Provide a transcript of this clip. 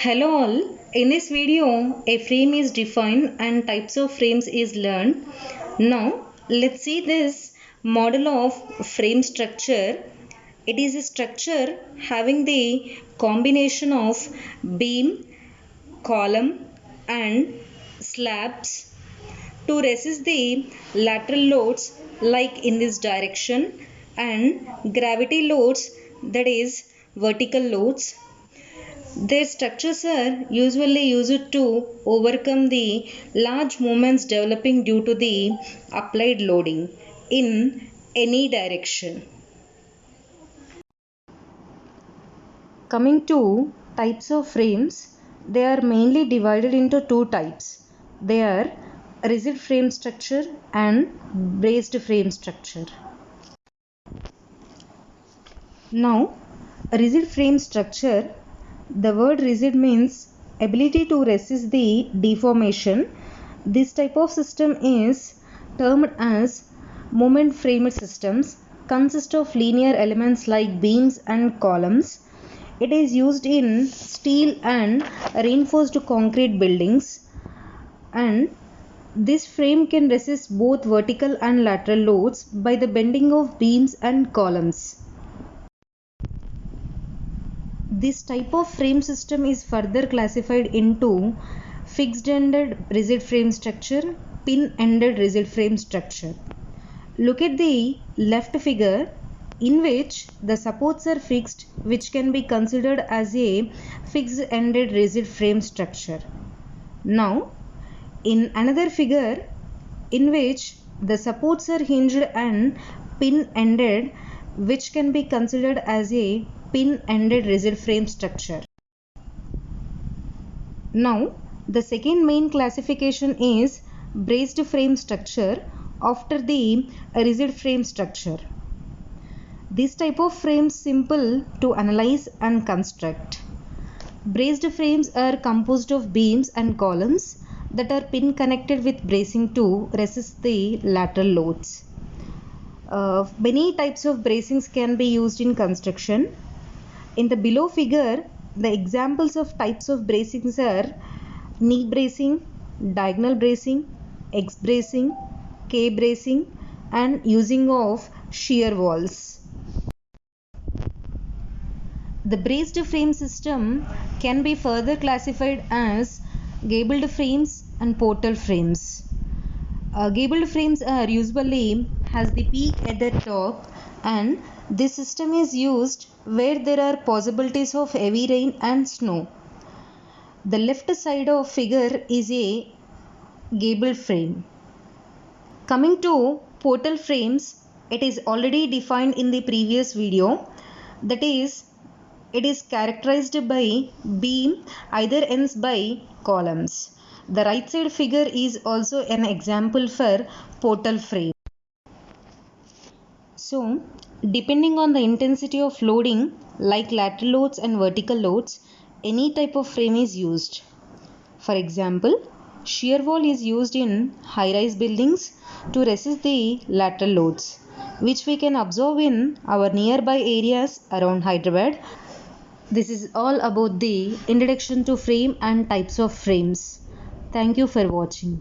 Hello all, in this video a frame is defined and types of frames is learned. Now let's see this model of frame structure. It is a structure having the combination of beam, column and slabs to resist the lateral loads like in this direction and gravity loads, that is vertical loads. Their structures are usually used to overcome the large movements developing due to the applied loading in any direction. Coming to types of frames, they are mainly divided into two types. They are rigid frame structure and braced frame structure. Now, rigid frame structure, the word rigid means ability to resist the deformation. This type of system is termed as moment framed systems, consist of linear elements like beams and columns. It is used in steel and reinforced concrete buildings, and this frame can resist both vertical and lateral loads by the bending of beams and columns. This type of frame system is further classified into fixed-ended rigid frame structure, pin-ended rigid frame structure. Look at the left figure, in which the supports are fixed, which can be considered as a fixed-ended rigid frame structure. Now, in another figure, in which the supports are hinged and pin-ended, which can be considered as a pin-ended rigid frame structure. Now, the second main classification is braced frame structure after the rigid frame structure. This type of frame is simple to analyze and construct. Braced frames are composed of beams and columns that are pin connected with bracing to resist the lateral loads. Many types of bracings can be used in construction. In the below figure, the examples of types of bracings are knee bracing, diagonal bracing, X bracing, K bracing, and using of shear walls. The braced frame system can be further classified as gabled frames and portal frames. Gabled frames are usually has the peak at the top, and this system is used where there are possibilities of heavy rain and snow. The left side of figure is a gable frame. Coming to portal frames, it is already defined in the previous video. That is, it is characterized by beam either ends by columns. The right side figure is also an example for portal frame. So, depending on the intensity of loading like lateral loads and vertical loads, any type of frame is used. For example, shear wall is used in high-rise buildings to resist the lateral loads, which we can observe in our nearby areas around Hyderabad. This is all about the introduction to frame and types of frames. Thank you for watching.